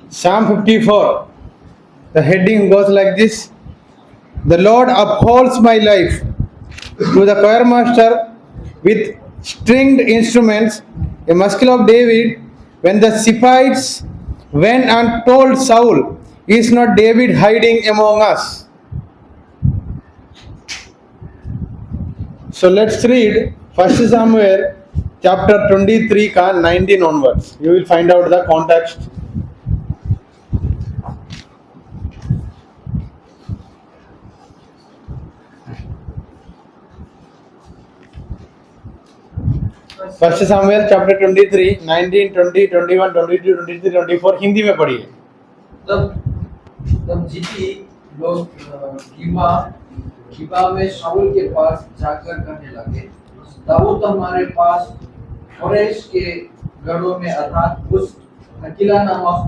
Psalm 54. The heading goes like this: The Lord upholds my life. To the choir master with stringed instruments, a muscle of David, when the Ziphites went and told Saul, Is not David hiding among us? So let's read 1 Samuel chapter 23 ka 19 onwards. You will find out the context. First Samuel chapter 23 19 20 21 22 23 24 Hindi में पढ़िए। तब तब जीती लोग गिबा गिबा में शाऊल के पास जाकर कहने लगे, दाऊद हमारे पास होरेश के गढ़ों में अर्थात उस हकीला नामक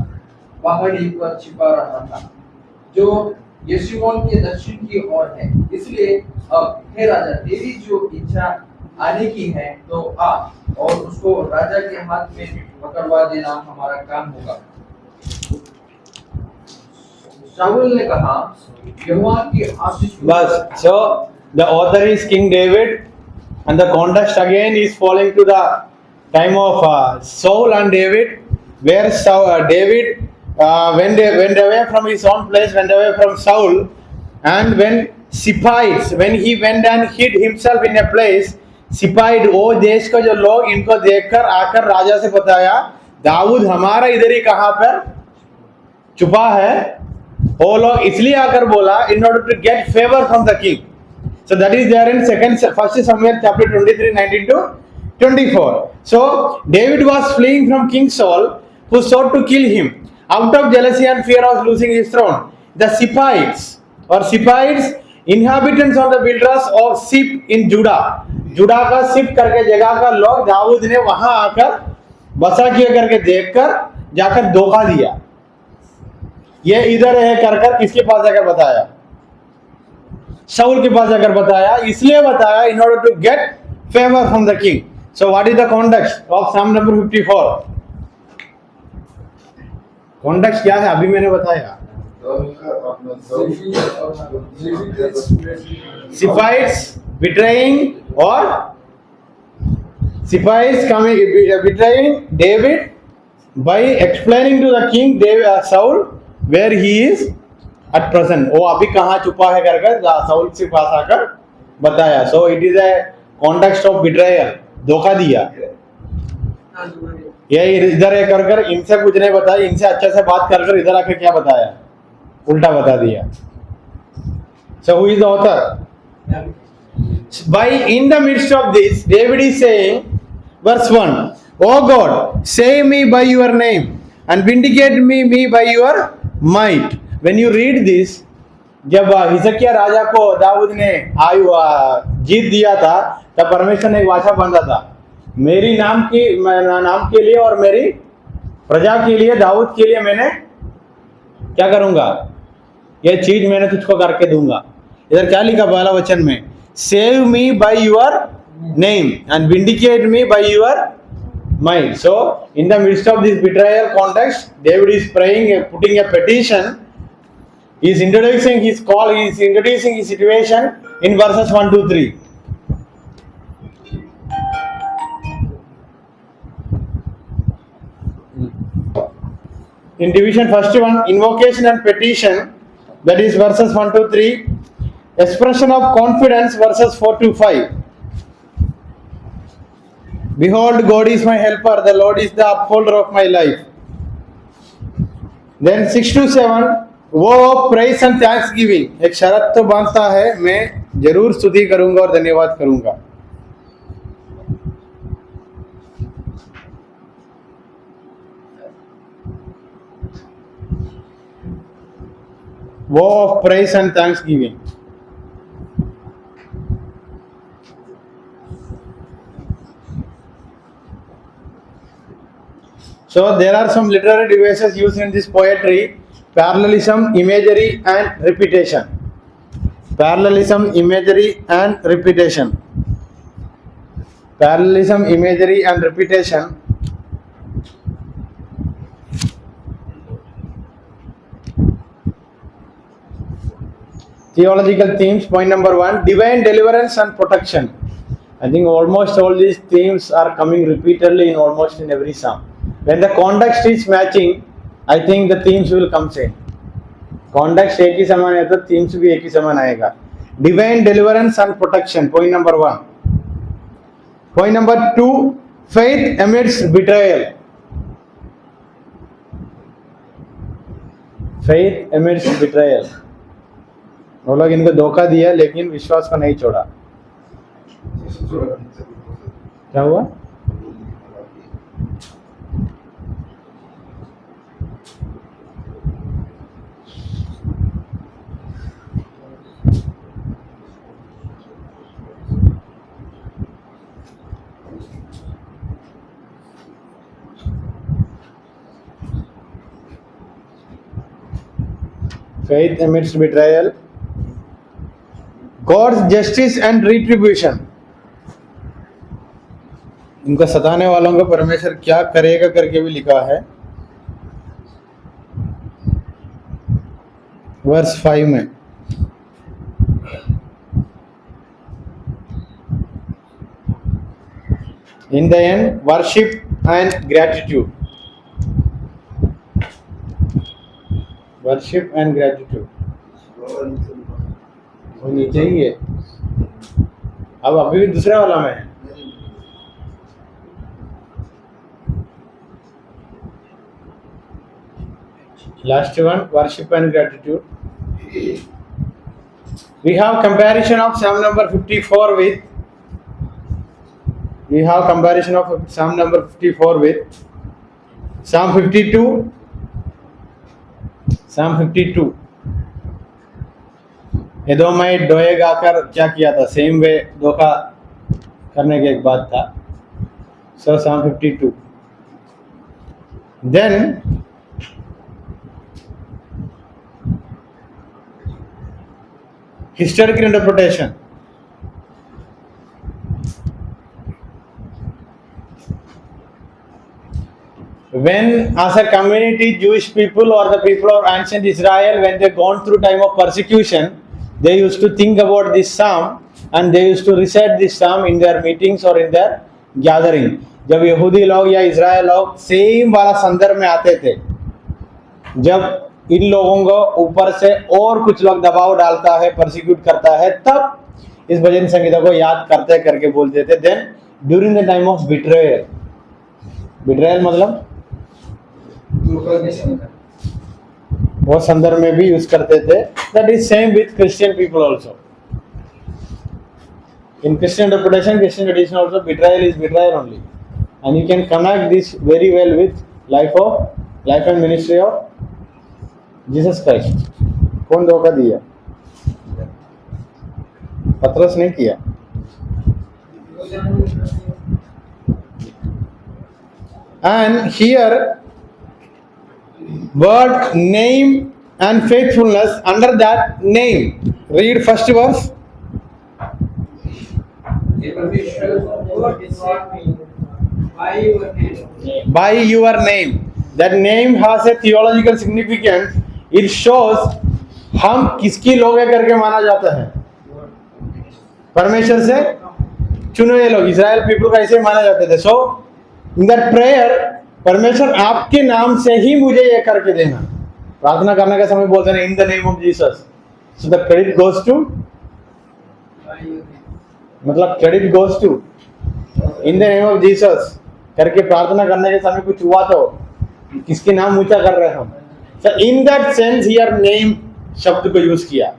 पहाड़ी पर छिपा रहा था, जो यशीमोन के दक्षिण की ओर है। इसलिए अब हे राजा, तेरी जो इच्छा आने की है तो आ और उसको राजा के हाथ में पकड़वा देना हमारा काम होगा। शाऊल ने कहा, यहोवा की आशीष। बस। So the author is King David and the context again is falling to the time of Saul and David, where David went away from his own place, went away from Saul, and when Ziphites, when he went and hid himself in a place, सिपाही वो देश का जो लोग इनको देखकर आकर राजा से बताया, दाऊद हमारा इधर ही कहां पर छुपा है। वो लोग इसलिए आकर बोला, in order to get favor from the king. So that is there in first Samuel chapter 23 19 to 24. So David was fleeing from King Saul, who sought to kill him out of jealousy and fear of losing his throne. The Ziphites, inhabitants of the wilderness of Ziph in Judah. जुड़ा का SIP करके जगह का लोग दाऊद ने वहां आकर बसा किया करके देखकर जाकर धोखा दिया। ये इधर है कर किसके पास जाकर बताया? शाऊल के पास जाकर बताया। इसलिए बताया in order to get favor from the king. So what is the context of Psalm number 54? context क्या है अभी मैंने बताया। Ziphites betraying or Ziphites coming betraying David by explaining to the king Saul where he is at present. वो अभी कहाँ छुपा है करके साउल से पास आकर बताया। So it is a context of betrayal, धोखा दिया। ये इधर है कर इनसे कुछ नहीं बताया, इनसे अच्छे से बात कर इधर आके क्या बताया, उल्टा बता दिया। So who is the author? By in the midst of this, David is saying, verse 1, O God, save me by your name and vindicate me by your might. When you read this, जब हिजकिय्याह राजा को दाऊद ने जीत दिया था, तब परमेश्वर ने एक वाचा बांधा था, मेरी नाम के लिए और मेरी प्रजा के लिए, दाऊद के लिए मैंने क्या करूंगा, ये चीज मैंने तुझको करके दूंगा। इधर क्या लिखा पहला वचन में, save me by your name and vindicate me by your might. So in the midst of this betrayal context, David is praying, putting a petition. He is introducing his call, he is introducing his situation in verses 1 to 3. In division first one, invocation and petition, that is verses 1 to 3. Expression of confidence, verses 4 to 5. Behold, God is my helper, the Lord is the upholder of my life. Then 6 to 7, वो praise and thanksgiving. एक शरत तो बांधता है, मैं जरूर स्तुति करूंगा और धन्यवाद करूंगा। वो of praise and thanksgiving. So there are some literary devices used in this poetry: parallelism, imagery and repetition. Parallelism, imagery and repetition. Parallelism, imagery and repetition. theological themes. Point number 1, divine deliverance and protection. I think almost all these themes are coming repeatedly in almost in every psalm. When the context is matching, I think the themes will come same. Context एक ही समान है तो themes भी एक ही समान आएगा. Divine deliverance and protection. Point number 1. Point number 2, faith amidst betrayal. Faith amidst betrayal. वो लोग इनको धोखा दिया लेकिन विश्वास को नहीं छोड़ा. क्या हुआ? Faith amidst betrayal. God's justice and retribution. इनको सताने वालों को परमेश्वर क्या करेगा करके भी लिखा है वर्स 5 में. In the end, worship and gratitude. Worship and gratitude. वो नीचे ही है. अब अभी भी दूसरा वाला में है. Last one, worship and gratitude. We have comparison of Psalm number 54 with. We have comparison of Psalm number 54 with Psalm 52. Psalm 52. एदोमाइट डोए गाकर क्या किया था? सेम वे धोखा करने के एक बात था. So Psalm 52. Then historical interpretation. When as a community, Jewish people or the people of ancient Israel, when they gone through time of persecution, they used to think about this psalm and they used to recite this psalm in their meetings or in their gathering. जब यहूदी लोग या Israel लोग same वाला संदर्भ में आते थे, जब इन लोगों को ऊपर से और कुछ लोग दबाव डालता है, परसिक्यूट करता है, तब इस भजन संगीता को याद करते करके बोलते थे. Then during the time of betrayal. Betrayal मतलब वो संदर्भ में भी यूज करते थे. That is same with Christian people also. In Christian interpretation, Christian tradition also, betrayal is betrayal only. And you can connect this very well with life and ministry of Jesus Christ. कौन धोखा दिया? पतरस ने किया. And here word name and faithfulness. Under that name, read first verse. By your name. That name has a theological significance. It shows हम किसकी लोग है करके माना जाता है. परमेश्वर से चुने हुए लोग, इज़राइल पीपल का ऐसे माना जाते थे. सो इन दैट प्रेयर, परमेश्वर आपके नाम से ही मुझे ये करके देना. प्रार्थना करने के समय बोलते हैं in the name of Jesus. So the credit goes to, मतलब credit goes to in the name of Jesus करके प्रार्थना करने के समय कुछ हुआ तो किसके नाम ऊंचा कर रहे हम. So in that sense here name शब्द को यूज किया.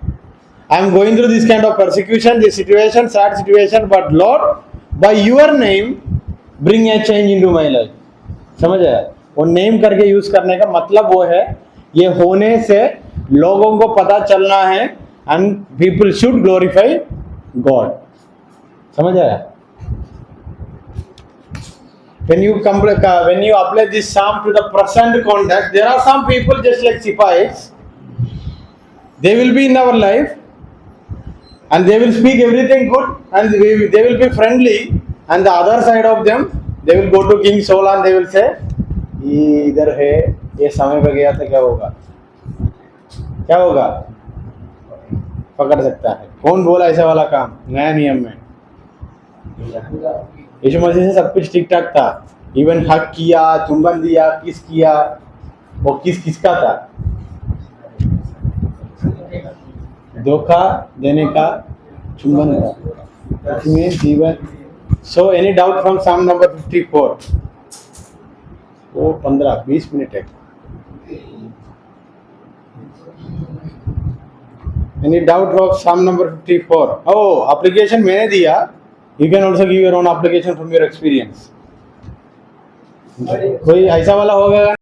I am going through this kind of persecution, this situation, sad situation, but Lord by your name bring a change into my life. समझ आया? वो नेम करके use करने का मतलब वो है, ये होने से लोगों को पता चलना है and people should glorify God. समझ आया? when you apply this psalm to the present context, there are some people just like Sipais. They will be in our life and they will speak everything good and they will be friendly, and the other side of them, they will go to King Saul and they will say ये इधर है, ये समय पे गया था, क्या होगा? पकड़ सकता है। कौन बोला ऐसा वाला काम नया नियम में? यीशु मसीह से सब कुछ ठीक ठाक था, इवन हक किया, चुंबन दिया, किस किया, वो किस किसका था? धोखा देने का चुंबन था, इसमें जीवन। सो एनी डाउट फ्रॉम साम नंबर 54? वो 15-20 मिनट है। एनी डाउट ऑफ साम नंबर 54? ओ एप्लीकेशन मैंने दिया, you can also give your own application from your experience. कोई ऐसा वाला होगा